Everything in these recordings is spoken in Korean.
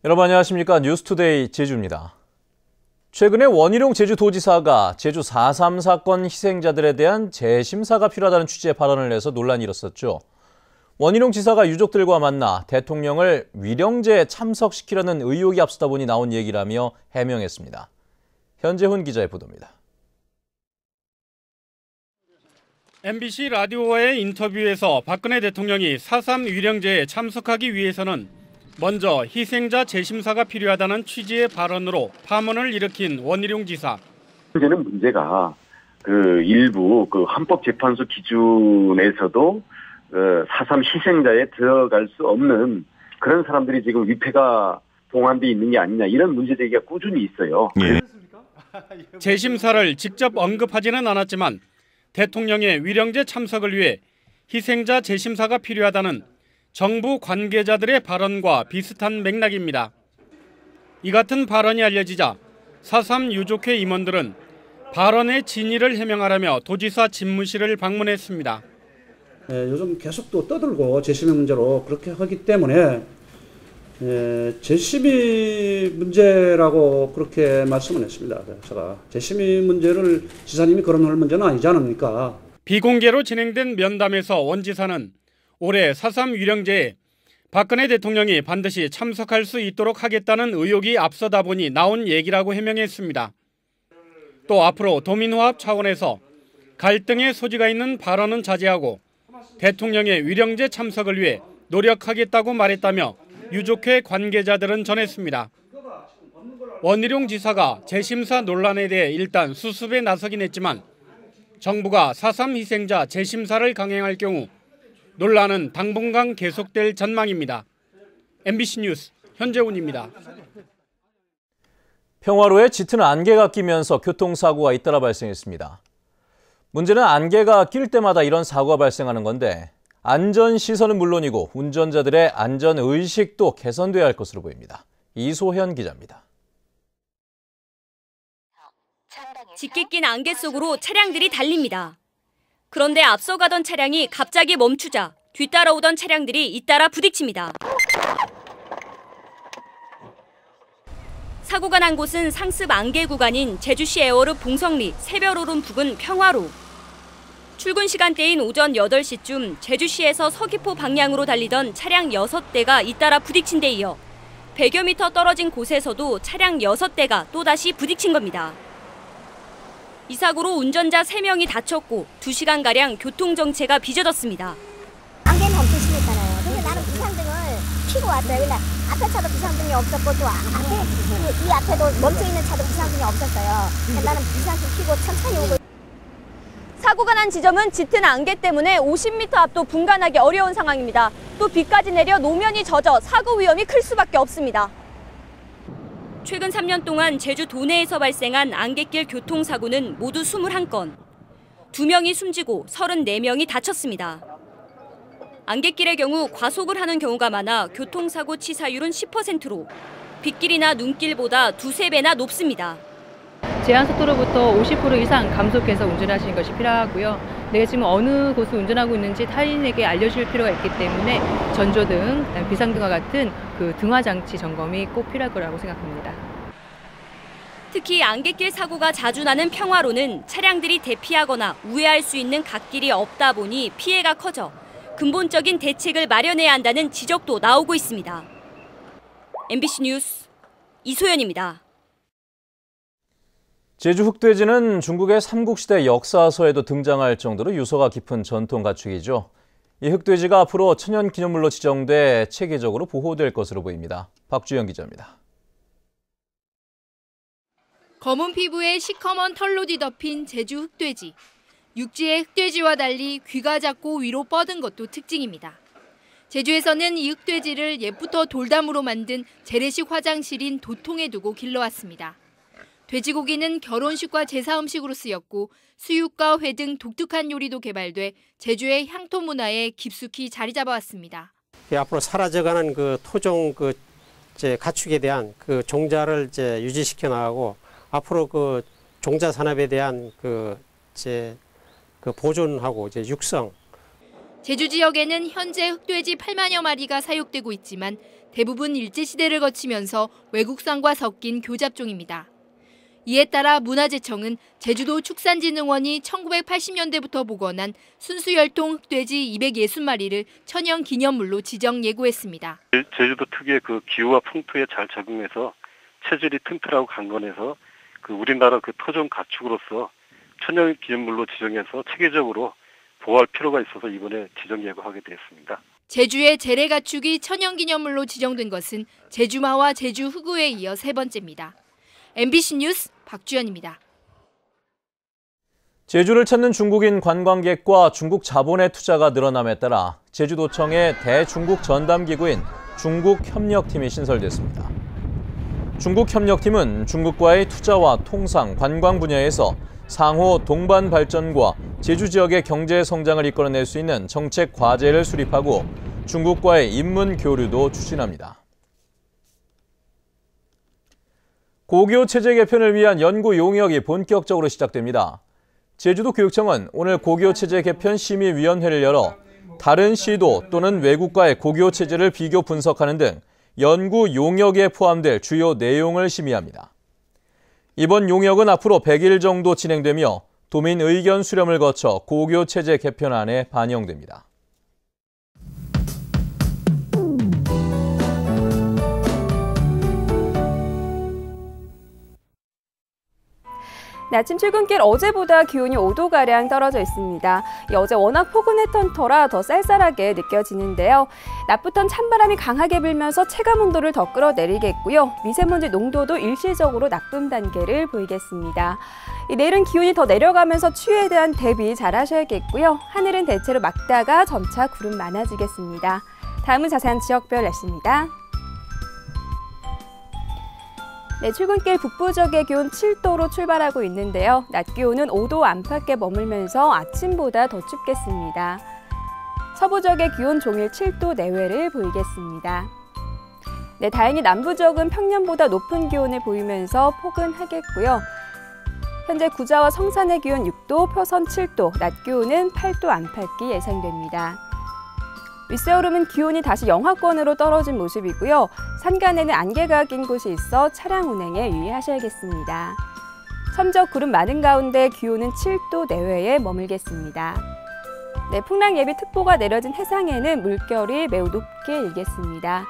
여러분 안녕하십니까? 뉴스투데이 제주입니다. 최근에 원희룡 제주도지사가 제주 4.3 사건 희생자들에 대한 재심사가 필요하다는 취지의 발언을 해서 논란이 일었었죠. 원희룡 지사가 유족들과 만나 대통령을 위령제에 참석시키려는 의혹이 앞서다 보니 나온 얘기라며 해명했습니다. 현재훈 기자의 보도입니다. MBC 라디오와의 인터뷰에서 박근혜 대통령이 4.3 위령제에 참석하기 위해서는 먼저 희생자 재심사가 필요하다는 취지의 발언으로 파문을 일으킨 원희룡 지사. 문제는 문제가 일부 헌법재판소 기준에서도 4.3 희생자에 들어갈 수 없는 그런 사람들이 지금 위패가 동원돼 있는 게 아니냐 이런 문제 제기가 꾸준히 있어요. 예. 재심사를 직접 언급하지는 않았지만 대통령의 위령제 참석을 위해 희생자 재심사가 필요하다는 정부 관계자들의 발언과 비슷한 맥락입니다. 이 같은 발언이 알려지자 4.3 유족회 임원들은 발언의 진위를 해명하라며 도지사 집무실을 방문했습니다. 요즘 계속 또 떠들고 재심의 문제로 그렇게 하기 때문에 재심의 문제라고 그렇게 말씀을 했습니다. 제가 재심의 문제를 지사님이 거론할 문제는 아니지 않습니까? 비공개로 진행된 면담에서 원 지사는 올해 4.3 위령제에 박근혜 대통령이 반드시 참석할 수 있도록 하겠다는 의혹이 앞서다 보니 나온 얘기라고 해명했습니다. 또 앞으로 도민화합 차원에서 갈등의 소지가 있는 발언은 자제하고 대통령의 위령제 참석을 위해 노력하겠다고 말했다며 유족회 관계자들은 전했습니다. 원희룡 지사가 재심사 논란에 대해 일단 수습에 나서긴 했지만 정부가 4.3 희생자 재심사를 강행할 경우 논란은 당분간 계속될 전망입니다. MBC 뉴스 현재훈입니다. 평화로에 짙은 안개가 끼면서 교통사고가 잇따라 발생했습니다. 문제는 안개가 낄 때마다 이런 사고가 발생하는 건데 안전시설은 물론이고 운전자들의 안전의식도 개선돼야 할 것으로 보입니다. 이소현 기자입니다. 짙게 낀 안개 속으로 차량들이 달립니다. 그런데 앞서가던 차량이 갑자기 멈추자 뒤따라오던 차량들이 잇따라 부딪힙니다. 사고가 난 곳은 상습 안개 구간인 제주시 애월읍 봉성리 새별오름 부근 평화로. 출근 시간대인 오전 8시쯤 제주시에서 서귀포 방향으로 달리던 차량 6대가 잇따라 부딪힌 데 이어 100여 미터 떨어진 곳에서도 차량 6대가 또다시 부딪힌 겁니다. 이 사고로 운전자 3명이 다쳤고 2시간가량 교통정체가 빚어졌습니다. 안개는 엄청 심했잖아요. 근데 나는 비상등을 켜고 왔어요. 근데 앞에 차도 비상등이 없었고 또 이 앞에도 멈춰있는 차도 비상등이 없었어요. 근데 나는 비상등 켜고 천천히 오고. 사고가 난 지점은 짙은 안개 때문에 50m 앞도 분간하기 어려운 상황입니다. 또 비까지 내려 노면이 젖어 사고 위험이 클 수밖에 없습니다. 최근 3년 동안 제주 도내에서 발생한 안갯길 교통사고는 모두 21건. 2명이 숨지고 34명이 다쳤습니다. 안갯길의 경우 과속을 하는 경우가 많아 교통사고 치사율은 10%로 빗길이나 눈길보다 2~3배나 높습니다. 제한속도로부터 50% 이상 감속해서 운전하시는 것이 필요하고요. 내가 지금 어느 곳을 운전하고 있는지 타인에게 알려줄 필요가 있기 때문에 전조등, 비상등과 같은 등화장치 점검이 꼭 필요할 거라고 생각합니다. 특히 안갯길 사고가 자주 나는 평화로는 차량들이 대피하거나 우회할 수 있는 갓길이 없다 보니 피해가 커져 근본적인 대책을 마련해야 한다는 지적도 나오고 있습니다. MBC 뉴스 이소연입니다. 제주 흑돼지는 중국의 삼국시대 역사서에도 등장할 정도로 유서가 깊은 전통 가축이죠. 이 흑돼지가 앞으로 천연기념물로 지정돼 체계적으로 보호될 것으로 보입니다. 박주영 기자입니다. 검은 피부에 시커먼 털로 뒤덮인 제주 흑돼지. 육지의 흑돼지와 달리 귀가 작고 위로 뻗은 것도 특징입니다. 제주에서는 이 흑돼지를 옛부터 돌담으로 만든 재래식 화장실인 도통에 두고 길러왔습니다. 돼지고기는 결혼식과 제사 음식으로 쓰였고 수육과 회 등 독특한 요리도 개발돼 제주의 향토 문화에 깊숙이 자리 잡아왔습니다. 앞으로 사라져가는 토종 가축에 대한 종자를 유지시켜 나가고 앞으로 종자 산업에 대한 보존하고 육성. 제주 지역에는 현재 흑돼지 8만여 마리가 사육되고 있지만 대부분 일제시대를 거치면서 외국산과 섞인 교잡종입니다. 이에 따라 문화재청은 제주도 축산진흥원이 1980년대부터 복원한 순수혈통 흑돼지 260마리를 천연 기념물로 지정 예고했습니다. 제주도 특유의 그 기후와 풍토에 잘 적응해서 체질이 튼튼하고 강건해서 그 우리나라 그 토종 가축으로서 천연 기념물로 지정해서 체계적으로 보호할 필요가 있어서 이번에 지정 예고하게 되었습니다. 제주의 재래 가축이 천연 기념물로 지정된 것은 제주마와 제주 흑우에 이어 세 번째입니다. MBC 뉴스 박주연입니다. 제주를 찾는 중국인 관광객과 중국 자본의 투자가 늘어남에 따라 제주도청의 대중국 전담기구인 중국협력팀이 신설됐습니다. 중국협력팀은 중국과의 투자와 통상, 관광 분야에서 상호 동반 발전과 제주 지역의 경제 성장을 이끌어낼 수 있는 정책 과제를 수립하고 중국과의 인문 교류도 추진합니다. 고교 체제 개편을 위한 연구 용역이 본격적으로 시작됩니다. 제주도 교육청은 오늘 고교 체제 개편 심의위원회를 열어 다른 시도 또는 외국과의 고교 체제를 비교 분석하는 등 연구 용역에 포함될 주요 내용을 심의합니다. 이번 용역은 앞으로 100일 정도 진행되며 도민 의견 수렴을 거쳐 고교 체제 개편안에 반영됩니다. 아침 출근길 어제보다 기온이 5도가량 떨어져 있습니다. 어제 워낙 포근했던 터라 더 쌀쌀하게 느껴지는데요. 낮부터는 찬바람이 강하게 불면서 체감온도를 더 끌어내리겠고요. 미세먼지 농도도 일시적으로 나쁨 단계를 보이겠습니다. 내일은 기온이 더 내려가면서 추위에 대한 대비 잘 하셔야겠고요. 하늘은 대체로 맑다가 점차 구름 많아지겠습니다. 다음은 자세한 지역별 날씨입니다. 네, 출근길 북부 지역의 기온 7도로 출발하고 있는데요. 낮 기온은 5도 안팎에 머물면서 아침보다 더 춥겠습니다. 서부 지역의 기온 종일 7도 내외를 보이겠습니다. 네, 다행히 남부 지역은 평년보다 높은 기온을 보이면서 포근하겠고요. 현재 구자와 성산의 기온 6도, 표선 7도, 낮 기온은 8도 안팎이 예상됩니다. 윗세오름은 기온이 다시 영하권으로 떨어진 모습이고요. 산간에는 안개가 낀 곳이 있어 차량 운행에 유의하셔야겠습니다. 섬적 구름 많은 가운데 기온은 7도 내외에 머물겠습니다. 네, 풍랑 예비 특보가 내려진 해상에는 물결이 매우 높게 일겠습니다.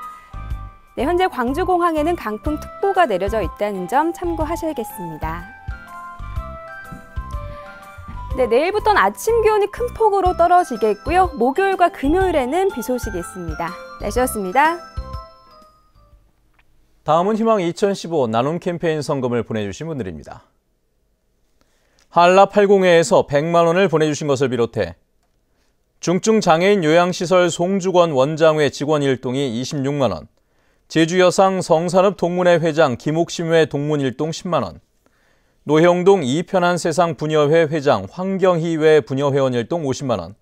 네, 현재 광주공항에는 강풍 특보가 내려져 있다는 점 참고하셔야겠습니다. 네, 내일부터는 아침 기온이 큰 폭으로 떨어지겠고요. 목요일과 금요일에는 비 소식이 있습니다. 날씨였습니다. 다음은 희망 2015 나눔 캠페인 성금을 보내주신 분들입니다. 한라 80회에서 100만 원을 보내주신 것을 비롯해 중증장애인 요양시설 송주권 원장회 직원 1동이 26만 원, 제주여상 성산읍 동문회 회장 김옥심회 동문 1동 10만 원, 노형동 이편한 세상 부녀회 회장 황경희회 부녀회원 1동 50만 원,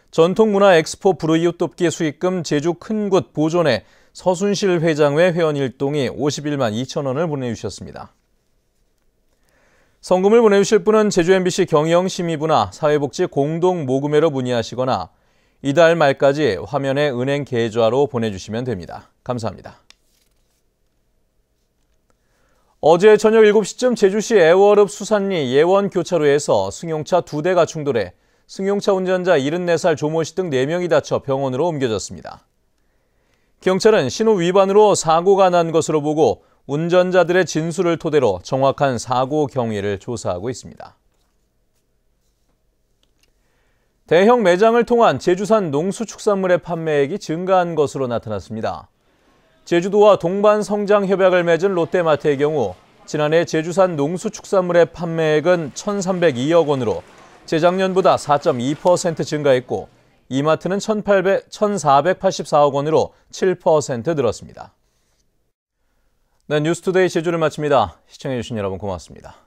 전통문화 엑스포 불우이웃 돕기 수익금 제주 큰굿 보존회 서순실 회장회 회원 1동이 51만 2천 원을 보내주셨습니다. 성금을 보내주실 분은 제주 MBC 경영 심의부나 사회복지 공동모금회로 문의하시거나 이달 말까지 화면의 은행 계좌로 보내주시면 됩니다. 감사합니다. 어제 저녁 7시쯤 제주시 애월읍 수산리 예원교차로에서 승용차 2대가 충돌해 승용차 운전자 74살 조모 씨 등 4명이 다쳐 병원으로 옮겨졌습니다. 경찰은 신호 위반으로 사고가 난 것으로 보고 운전자들의 진술을 토대로 정확한 사고 경위를 조사하고 있습니다. 대형 매장을 통한 제주산 농수축산물의 판매액이 증가한 것으로 나타났습니다. 제주도와 동반 성장 협약을 맺은 롯데마트의 경우 지난해 제주산 농수축산물의 판매액은 1,302억 원으로 재작년보다 4.2% 증가했고 이마트는 1,484억 원으로 7% 늘었습니다. 네, 뉴스투데이 제주를 마칩니다. 시청해주신 여러분 고맙습니다.